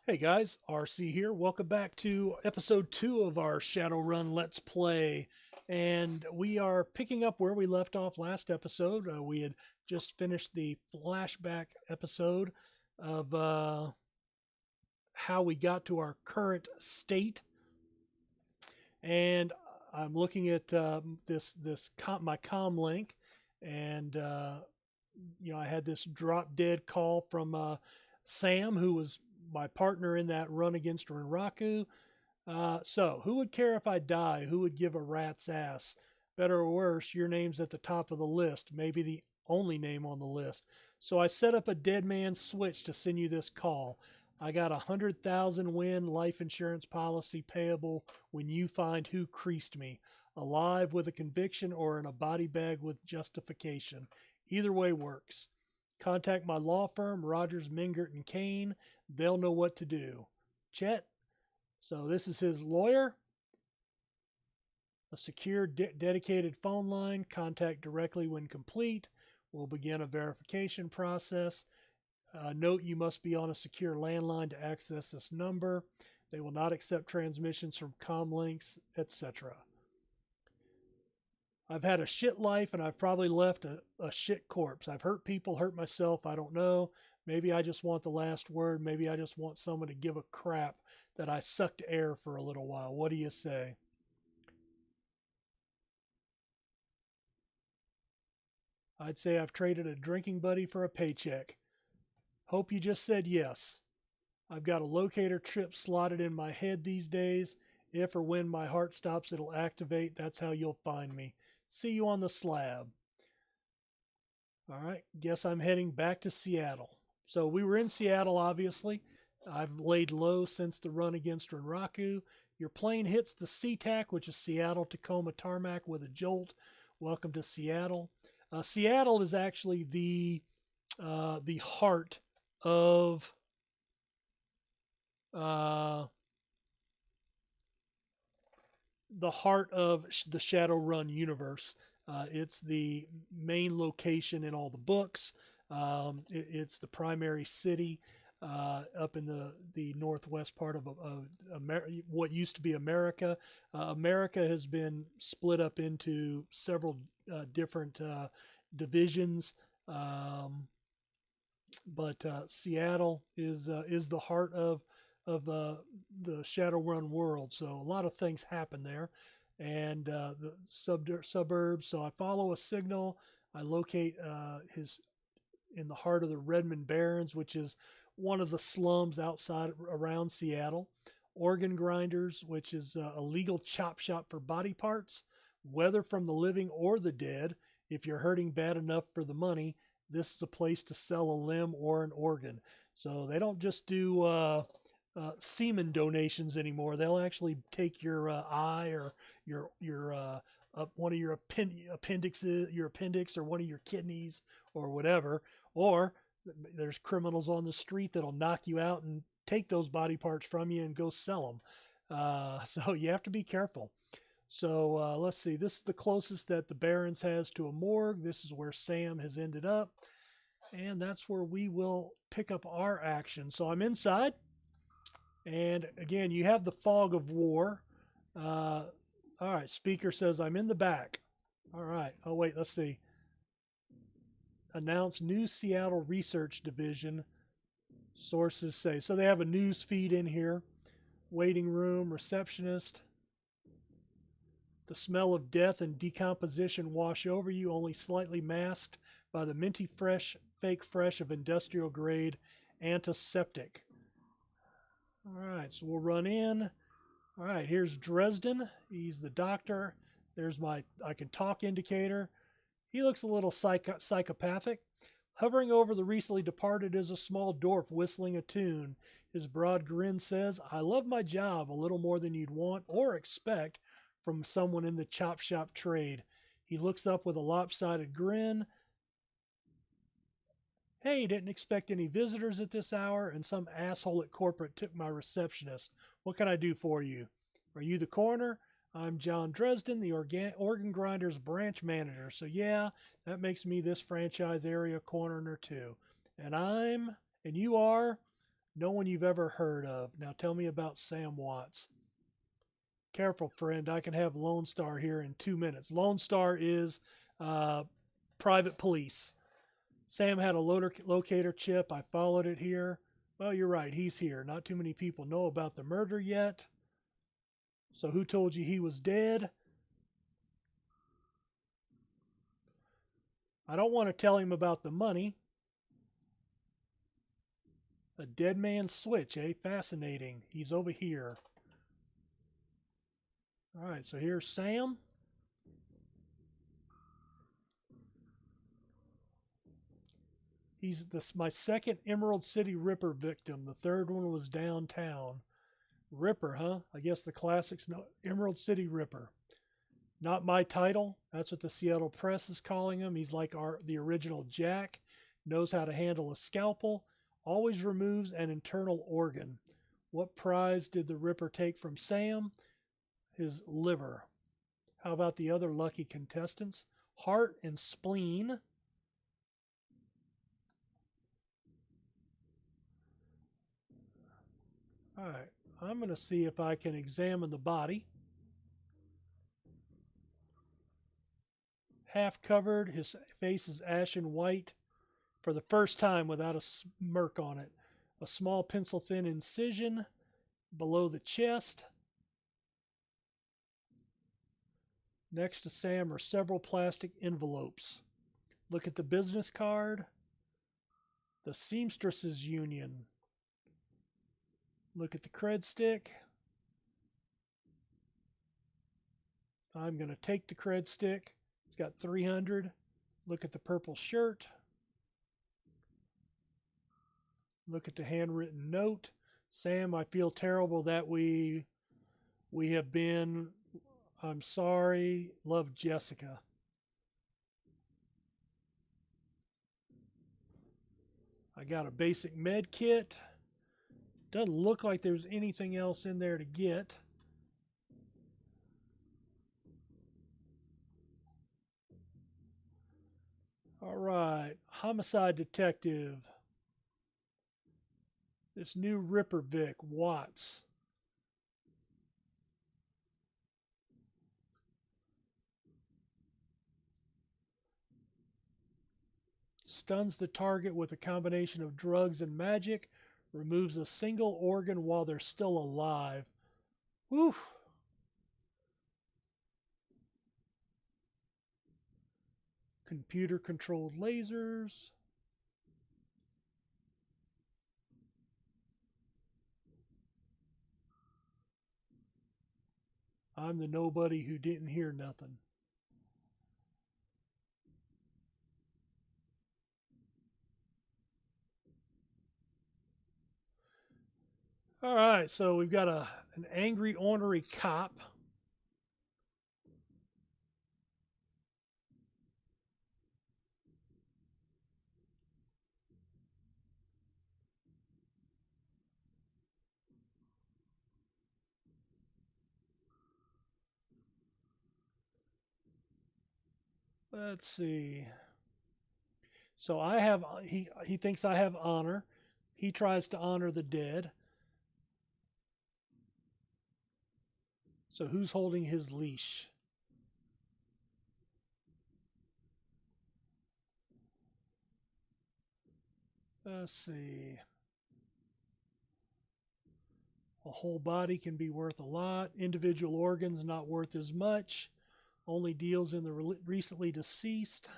Hey guys, RC here. Welcome back to episode 2 of our Shadowrun Let's Play. And we are picking up where we left off last episode. We had just finished the flashback episode of how we got to our current state. And I'm looking at my comm link, and I had this drop dead call from Sam, who was my partner in that run against Renraku. So, who would care if I die? Who would give a rat's ass? Better or worse, your name's at the top of the list, maybe the only name on the list. So I set up a dead man switch to send you this call. I got 100,000 win life insurance policy payable when you find who creased me, alive with a conviction or in a body bag with justification. Either way works. Contact my law firm, Rogers, Mingert, and Kane. They'll know what to do. Chet. So this is his lawyer. A secure, dedicated phone line. Contact directly when complete. We'll begin a verification process. Note you must be on a secure landline to access this number. They will not accept transmissions from comm links, etc. I've had a shit life and I've probably left a shit corpse. I've hurt people, hurt myself. I don't know. Maybe I just want the last word. Maybe I just want someone to give a crap that I sucked air for a little while. What do you say? I'd say I've traded a drinking buddy for a paycheck. Hope you just said yes. I've got a locator chip slotted in my head these days. If or when my heart stops, it'll activate. That's how you'll find me. See you on the slab. All right, guess I'm heading back to Seattle. So we were in Seattle, obviously. I've laid low since the run against Renraku. Your plane hits the SeaTac, which is Seattle Tacoma tarmac, with a jolt. Welcome to Seattle. Seattle is actually the heart of uh, the Shadowrun universe. It's the main location in all the books. It's the primary city up in the northwest part of what used to be America. America has been split up into several different divisions. But Seattle is the heart of the Shadowrun world. So a lot of things happen there, and the suburbs. So I follow a signal. I locate his in the heart of the Redmond Barrens, which is one of the slums outside around Seattle. Organ Grinders, which is a legal chop shop for body parts, whether from the living or the dead. If you're hurting bad enough for the money, this is a place to sell a limb or an organ. So they don't just do semen donations anymore. They'll actually take your eye or one of your appendixes, your appendix, or one of your kidneys, or whatever. Or there's criminals on the street that'll knock you out and take those body parts from you and go sell them. So you have to be careful. So let's see. This is the closest that the Barrens has to a morgue. This is where Sam has ended up. And that's where we will pick up our action. So I'm inside. And again, you have the fog of war. All right. Speaker says, I'm in the back. All right. Oh, wait. Let's see. Announce new Seattle Research Division. Sources say. So they have a news feed in here. Waiting room, receptionist. The smell of death and decomposition wash over you, only slightly masked by the minty fresh, fake fresh of industrial grade antiseptic. All right, so we'll run in. All right, here's Dresden. He's the doctor. There's my I can talk indicator. He looks a little psychopathic. Hovering over the recently departed is a small dwarf whistling a tune. His broad grin says, I love my job a little more than you'd want or expect from someone in the chop shop trade. He looks up with a lopsided grin. Hey, didn't expect any visitors at this hour, and some asshole at corporate took my receptionist. What can I do for you? Are you the coroner? I'm John Dresden, the Organ Grinders branch manager. So yeah, that makes me this franchise area coroner too. And you are No one you've ever heard of. Now tell me about Sam Watts. Careful, friend. I can have Lone Star here in 2 minutes. Lone Star is uh, private police. Sam had a locator chip. I followed it here. Well, you're right. He's here. Not too many people know about the murder yet. So who told you he was dead? I don't want to tell him about the money. A dead man's switch, eh? Fascinating. He's over here. All right, so here's Sam. He's my second Emerald City Ripper victim. The third one was downtown. Ripper, huh? I guess the classics know Emerald City Ripper. Not my title. That's what the Seattle Press is calling him. He's like the original Jack. Knows how to handle a scalpel. Always removes an internal organ. What prize did the Ripper take from Sam? His liver. How about the other lucky contestants? Heart and spleen. All right, I'm going to see if I can examine the body. Half covered, his face is ashen white for the first time without a smirk on it. A small pencil thin incision below the chest. Next to Sam are several plastic envelopes. Look at the business card. The Seamstresses Union. Look at the cred stick. I'm going to take the cred stick. It's got 300. Look at the purple shirt. Look at the handwritten note. Sam, I feel terrible that we have been. I'm sorry. Love, Jessica. I got a basic med kit. Doesn't look like there's anything else in there to get. All right, homicide detective. This new Ripper Vic, Watts. Stuns the target with a combination of drugs and magic. Removes a single organ while they're still alive. Woof. Computer controlled lasers. I'm the nobody who didn't hear nothing. All right, so we've got an angry, ornery cop. Let's see. So I have he thinks I have honor. He tries to honor the dead. So who's holding his leash? Let's see. A whole body can be worth a lot. Individual organs not worth as much. Only deals in the recently deceased.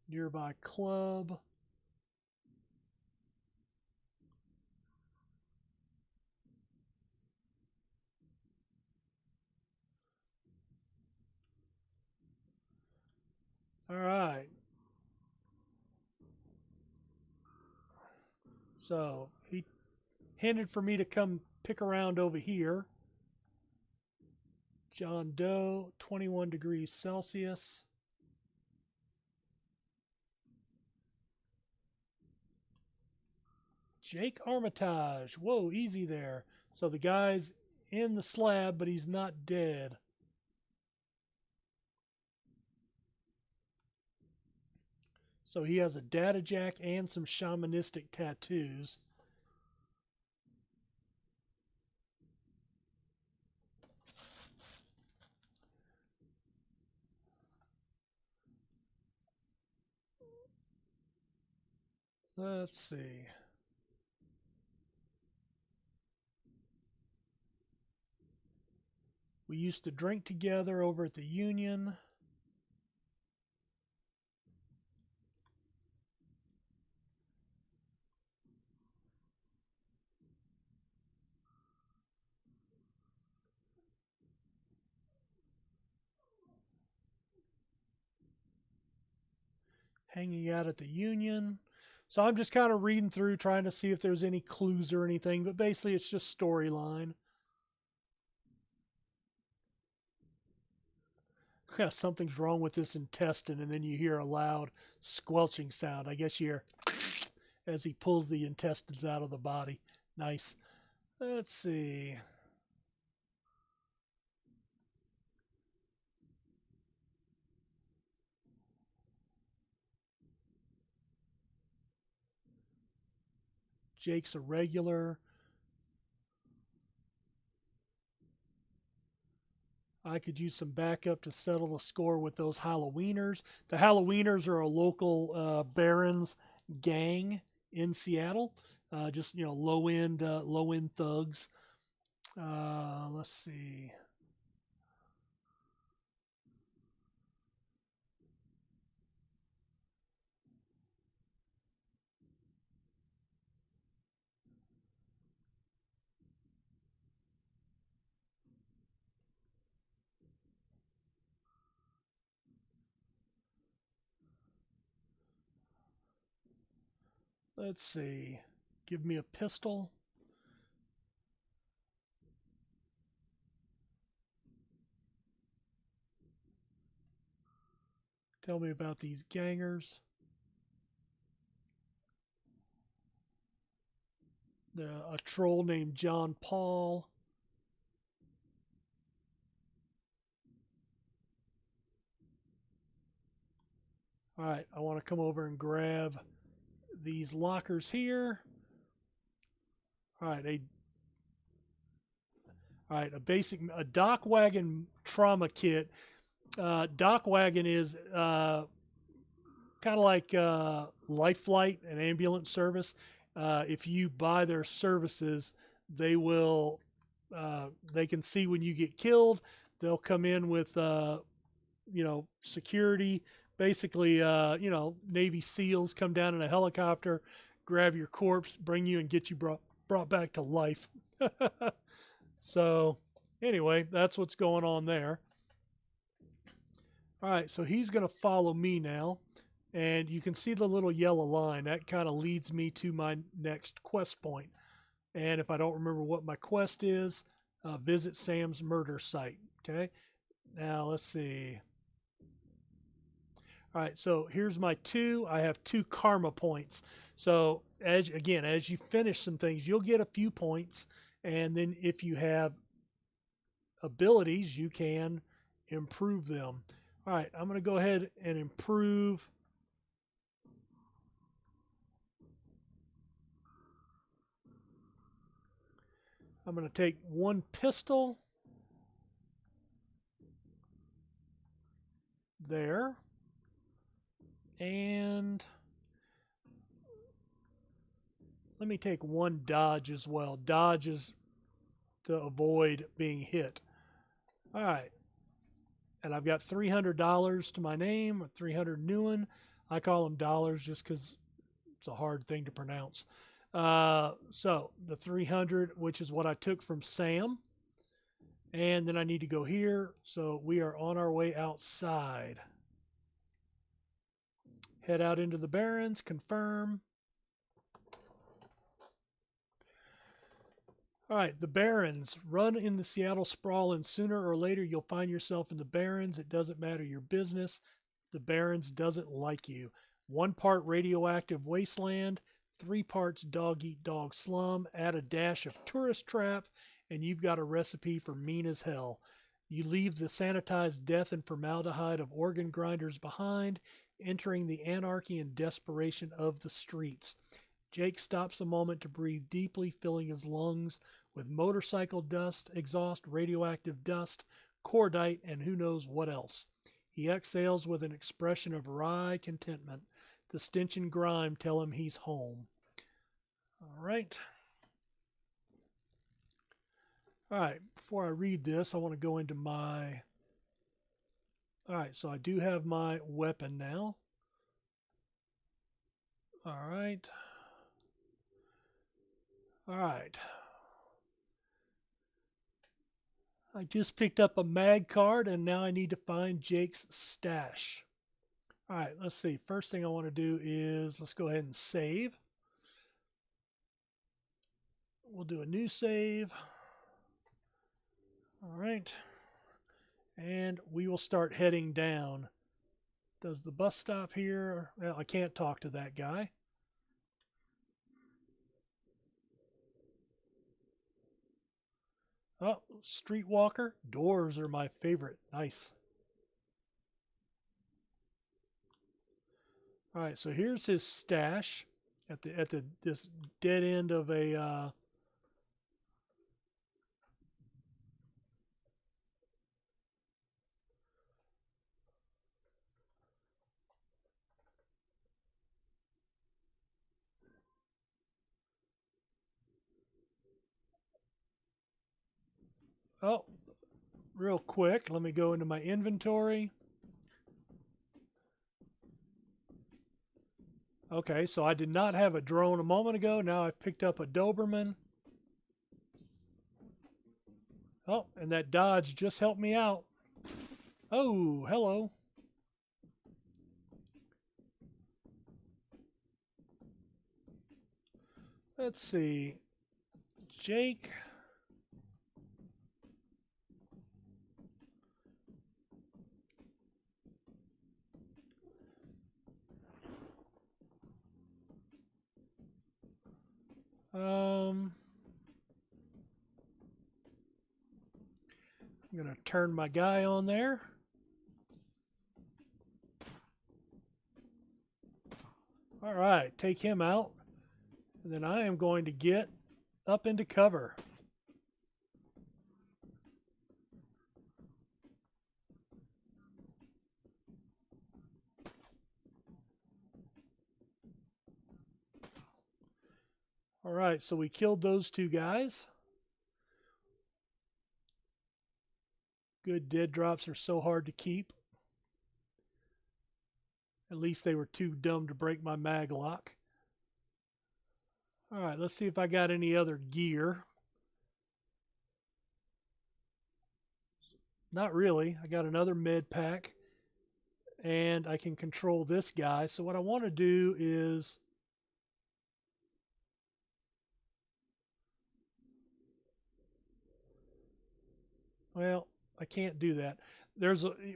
Nearby club. All right. So he hinted for me to come pick around over here. John Doe, 21 degrees Celsius. Jake Armitage. Whoa, easy there. So the guy's in the slab, but he's not dead. So he has a data jack and some shamanistic tattoos. Let's see. We used to drink together over at the Union. Hanging out at the Union. So I'm just kind of reading through, trying to see if there's any clues or anything, but basically it's just storyline. Yeah, something's wrong with this intestine, and then you hear a loud squelching sound. I guess you hear as he pulls the intestines out of the body. Nice. Let's see. Jake's a regular. I could use some backup to settle the score with those Halloweeners. The Halloweeners are a local Barons gang in Seattle. Just low end thugs. Let's see. Let's see. Give me a pistol. Tell me about these gangers. A troll named John Paul. All right, I want to come over and grab these lockers here. All right, a dock wagon trauma kit. Dock wagon is kind of like Life Flight, an ambulance service. If you buy their services, they will they can see when you get killed. They'll come in with security. Basically, Navy SEALs come down in a helicopter, grab your corpse, bring you and get you brought back to life. So anyway, that's what's going on there. All right, so he's going to follow me now. And you can see the little yellow line. That kind of leads me to my next quest point. And if I don't remember what my quest is, visit Sam's murder site. Okay, now let's see. All right, so here's my 2. I have 2 karma points. So as you finish some things, you'll get a few points. And then if you have abilities, you can improve them. All right, I'm going to go ahead and improve. I'm going to take 1 pistol. There. And let me take 1 dodge as well. Dodge is to avoid being hit. All right. And I've got $300 to my name, 300 Nguyen. I call them dollars just because it's a hard thing to pronounce. So the 300, which is what I took from Sam. And then I need to go here. So we are on our way outside. Head out into the Barrens, confirm. All right, the Barrens. Run in the Seattle sprawl, and sooner or later you'll find yourself in the Barrens. It doesn't matter your business. The Barrens doesn't like you. 1 part radioactive wasteland, 3 parts dog eat dog slum. Add a dash of tourist trap, and you've got a recipe for mean as hell. You leave the sanitized death and formaldehyde of organ grinders behind, entering the anarchy and desperation of the streets. Jake stops a moment to breathe deeply, filling his lungs with motorcycle dust, exhaust, radioactive dust, cordite, and who knows what else. He exhales with an expression of wry contentment. The stench and grime tell him he's home. All right. All right, before I read this, I want to go into my... All right, so I do have my weapon now. All right. All right. I just picked up a mag card, and now I need to find Jake's stash. All right, let's see. First thing I want to do is let's go ahead and save. We'll do a new save. All right. And we will start heading down. Does the bus stop here? Well, I can't talk to that guy. Oh, streetwalker. Doors are my favorite. Nice. All right, so here's his stash at the this dead end of a oh, real quick, let me go into my inventory. Okay, so I did not have a drone a moment ago. Now I've picked up a Doberman. Oh, and that Dodge just helped me out. Oh, hello. Let's see. Jake. I'm going to turn my guy on there. All right, take him out. And then I am going to get up into cover. All right, so we killed those two guys. Good dead drops are so hard to keep. At least they were too dumb to break my mag lock. All right, let's see if I got any other gear. Not really. I got another med pack, and I can control this guy. So what I want to do is... Well, I can't do that.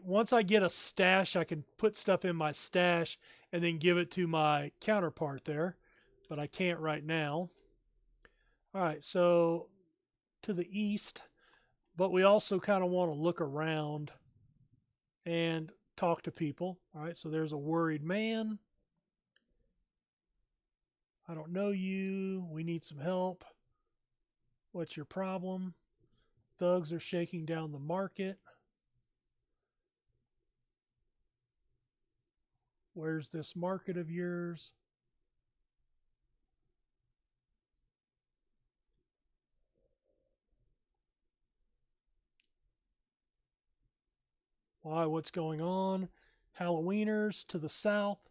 Once I get a stash, I can put stuff in my stash and then give it to my counterpart there, but I can't right now. All right, so to the east, but we also kind of want to look around and talk to people. All right, so there's a worried man. I don't know you. We need some help. What's your problem? Thugs are shaking down the market. Where's this market of yours? Why? What's going on? Halloweeners to the south.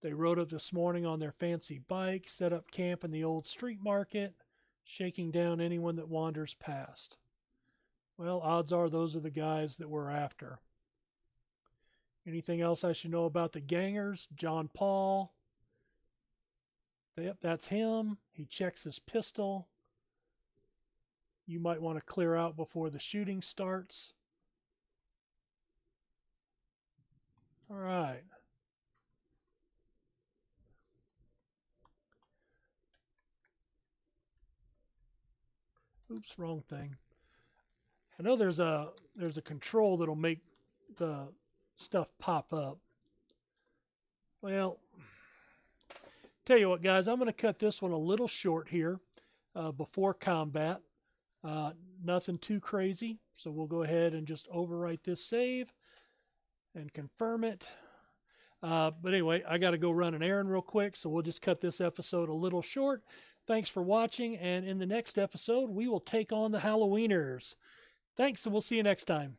They rode up this morning on their fancy bikes, set up camp in the old street market, shaking down anyone that wanders past. Well, odds are those are the guys that we're after. Anything else I should know about the gangers? John Paul. Yep, that's him. He checks his pistol. You might want to clear out before the shooting starts. All right. Oops, wrong thing. I know there's a control that'll make the stuff pop up. Well, tell you what, guys, I'm going to cut this one a little short here before combat. Uh, Nothing too crazy, so we'll go ahead and just overwrite this save and confirm it. But anyway, I got to go run an errand real quick, so we'll just cut this episode a little short. Thanks for watching, and in the next episode, we will take on the Halloweeners. Thanks, and we'll see you next time.